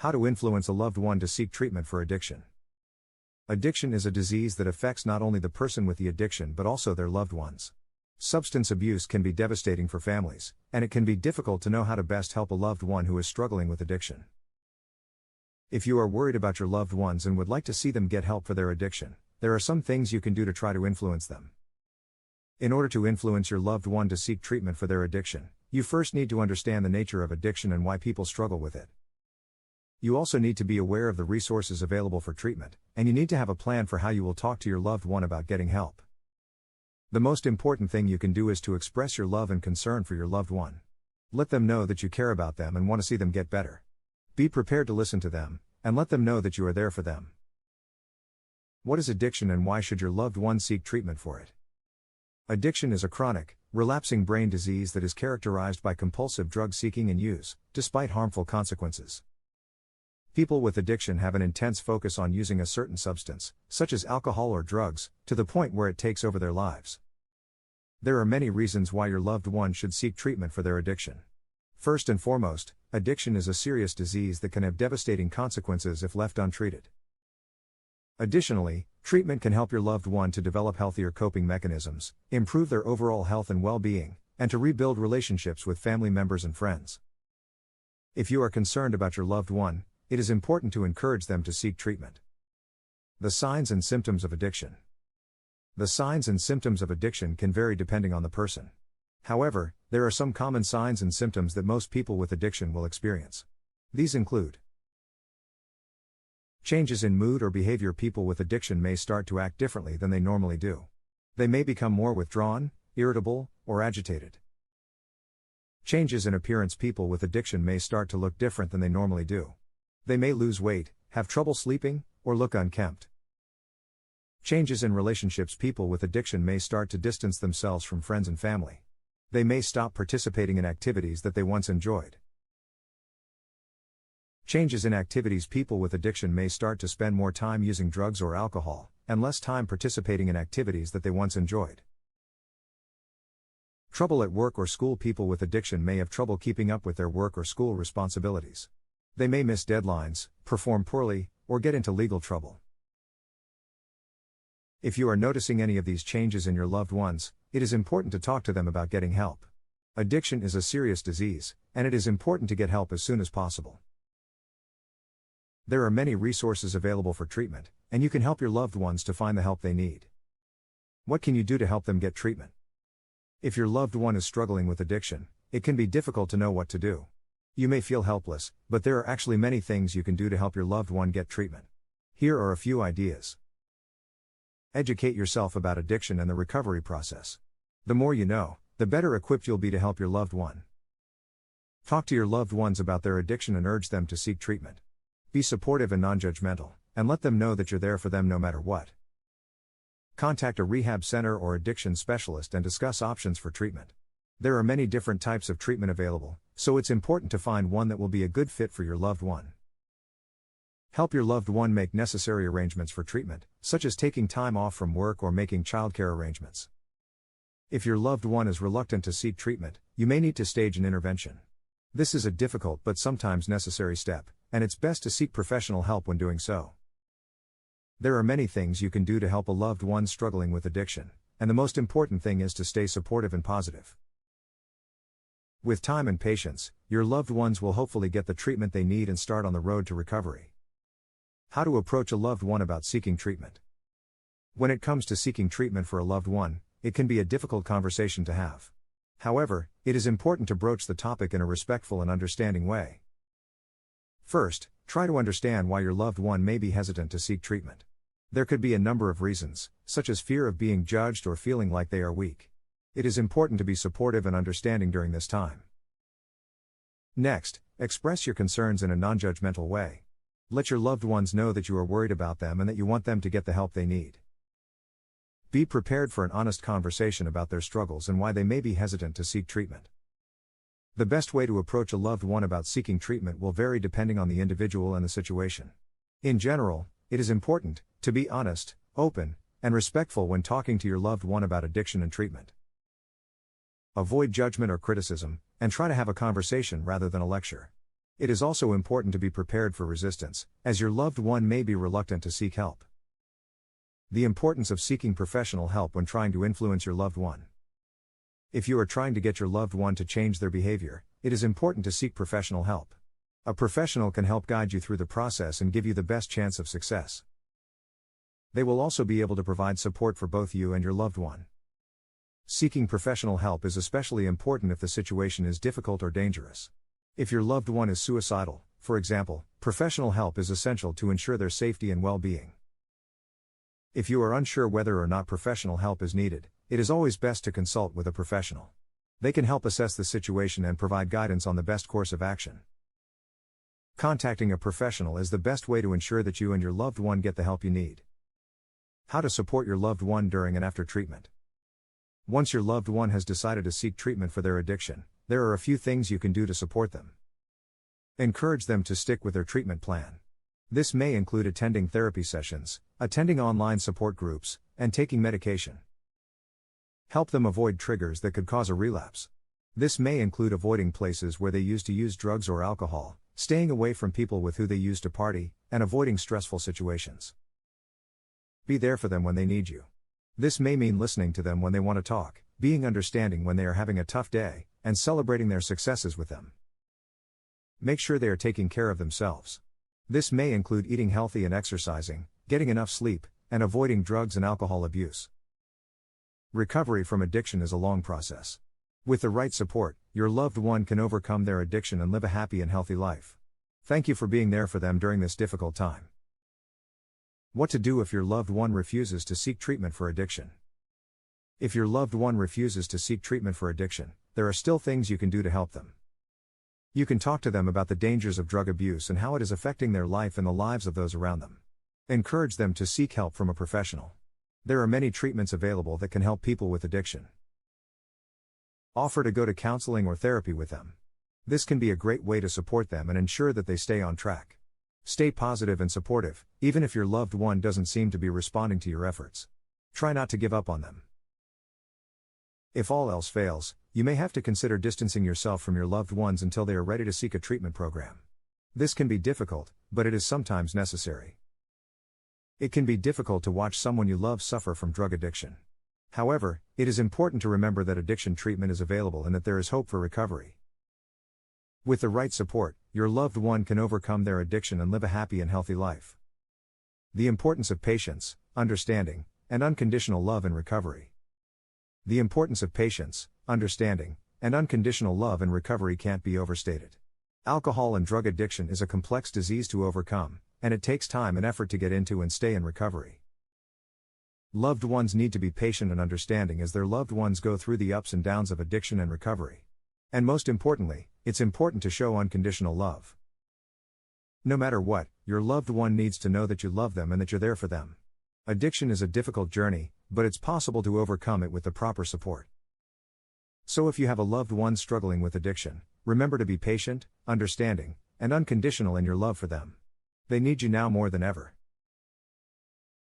How to influence a loved one to seek treatment for addiction. Addiction is a disease that affects not only the person with the addiction but also their loved ones. Substance abuse can be devastating for families, and it can be difficult to know how to best help a loved one who is struggling with addiction. If you are worried about your loved ones and would like to see them get help for their addiction, there are some things you can do to try to influence them. In order to influence your loved one to seek treatment for their addiction, you first need to understand the nature of addiction and why people struggle with it. You also need to be aware of the resources available for treatment, and you need to have a plan for how you will talk to your loved one about getting help. The most important thing you can do is to express your love and concern for your loved one. Let them know that you care about them and want to see them get better. Be prepared to listen to them, and let them know that you are there for them. What is addiction and why should your loved one seek treatment for it? Addiction is a chronic, relapsing brain disease that is characterized by compulsive drug seeking and use, despite harmful consequences. People with addiction have an intense focus on using a certain substance, such as alcohol or drugs, to the point where it takes over their lives. There are many reasons why your loved one should seek treatment for their addiction. First and foremost, addiction is a serious disease that can have devastating consequences if left untreated. Additionally, treatment can help your loved one to develop healthier coping mechanisms, improve their overall health and well-being, and to rebuild relationships with family members and friends. If you are concerned about your loved one, it is important to encourage them to seek treatment. The signs and symptoms of addiction. The signs and symptoms of addiction can vary depending on the person. However, there are some common signs and symptoms that most people with addiction will experience. These include changes in mood or behavior. People with addiction may start to act differently than they normally do. They may become more withdrawn, irritable, or agitated. Changes in appearance. People with addiction may start to look different than they normally do. They may lose weight, have trouble sleeping, or look unkempt. Changes in relationships. People with addiction may start to distance themselves from friends and family. They may stop participating in activities that they once enjoyed. Changes in activities. People with addiction may start to spend more time using drugs or alcohol, and less time participating in activities that they once enjoyed. Trouble at work or school. People with addiction may have trouble keeping up with their work or school responsibilities. They may miss deadlines, perform poorly, or get into legal trouble. If you are noticing any of these changes in your loved ones, it is important to talk to them about getting help. Addiction is a serious disease, and it is important to get help as soon as possible. There are many resources available for treatment, and you can help your loved ones to find the help they need. What can you do to help them get treatment? If your loved one is struggling with addiction, it can be difficult to know what to do. You may feel helpless, but there are actually many things you can do to help your loved one get treatment. Here are a few ideas. Educate yourself about addiction and the recovery process. The more you know, the better equipped you'll be to help your loved one. Talk to your loved ones about their addiction and urge them to seek treatment. Be supportive and non-judgmental, and let them know that you're there for them no matter what. Contact a rehab center or addiction specialist and discuss options for treatment. There are many different types of treatment available, so it's important to find one that will be a good fit for your loved one. Help your loved one make necessary arrangements for treatment, such as taking time off from work or making childcare arrangements. If your loved one is reluctant to seek treatment, you may need to stage an intervention. This is a difficult but sometimes necessary step, and it's best to seek professional help when doing so. There are many things you can do to help a loved one struggling with addiction, and the most important thing is to stay supportive and positive. With time and patience, your loved ones will hopefully get the treatment they need and start on the road to recovery. How to approach a loved one about seeking treatment. When it comes to seeking treatment for a loved one, it can be a difficult conversation to have. However, it is important to broach the topic in a respectful and understanding way. First, try to understand why your loved one may be hesitant to seek treatment. There could be a number of reasons, such as fear of being judged or feeling like they are weak. It is important to be supportive and understanding during this time. Next, express your concerns in a non-judgmental way. Let your loved ones know that you are worried about them and that you want them to get the help they need. Be prepared for an honest conversation about their struggles and why they may be hesitant to seek treatment. The best way to approach a loved one about seeking treatment will vary depending on the individual and the situation. In general, it is important to be honest, open, and respectful when talking to your loved one about addiction and treatment. Avoid judgment or criticism, and try to have a conversation rather than a lecture. It is also important to be prepared for resistance, as your loved one may be reluctant to seek help. The importance of seeking professional help when trying to influence your loved one. If you are trying to get your loved one to change their behavior, it is important to seek professional help. A professional can help guide you through the process and give you the best chance of success. They will also be able to provide support for both you and your loved one. Seeking professional help is especially important if the situation is difficult or dangerous. If your loved one is suicidal, for example, professional help is essential to ensure their safety and well-being. If you are unsure whether or not professional help is needed, it is always best to consult with a professional. They can help assess the situation and provide guidance on the best course of action. Contacting a professional is the best way to ensure that you and your loved one get the help you need. How to support your loved one during and after treatment. Once your loved one has decided to seek treatment for their addiction, there are a few things you can do to support them. Encourage them to stick with their treatment plan. This may include attending therapy sessions, attending online support groups, and taking medication. Help them avoid triggers that could cause a relapse. This may include avoiding places where they used to use drugs or alcohol, staying away from people with who they used to party, and avoiding stressful situations. Be there for them when they need you. This may mean listening to them when they want to talk, being understanding when they are having a tough day, and celebrating their successes with them. Make sure they are taking care of themselves. This may include eating healthy and exercising, getting enough sleep, and avoiding drugs and alcohol abuse. Recovery from addiction is a long process. With the right support, your loved one can overcome their addiction and live a happy and healthy life. Thank you for being there for them during this difficult time. What to do if your loved one refuses to seek treatment for addiction. If your loved one refuses to seek treatment for addiction, there are still things you can do to help them. You can talk to them about the dangers of drug abuse and how it is affecting their life and the lives of those around them. Encourage them to seek help from a professional. There are many treatments available that can help people with addiction. Offer to go to counseling or therapy with them. This can be a great way to support them and ensure that they stay on track. Stay positive and supportive, even if your loved one doesn't seem to be responding to your efforts. Try not to give up on them. If all else fails, you may have to consider distancing yourself from your loved ones until they are ready to seek a treatment program. This can be difficult, but it is sometimes necessary. It can be difficult to watch someone you love suffer from drug addiction. However, it is important to remember that addiction treatment is available and that there is hope for recovery. With the right support, your loved one can overcome their addiction and live a happy and healthy life. The importance of patience, understanding, and unconditional love in recovery. The importance of patience, understanding, and unconditional love in recovery can't be overstated. Alcohol and drug addiction is a complex disease to overcome, and it takes time and effort to get into and stay in recovery. Loved ones need to be patient and understanding as their loved ones go through the ups and downs of addiction and recovery. And most importantly, it's important to show unconditional love. No matter what, your loved one needs to know that you love them and that you're there for them. Addiction is a difficult journey, but it's possible to overcome it with the proper support. So if you have a loved one struggling with addiction, remember to be patient, understanding, and unconditional in your love for them. They need you now more than ever.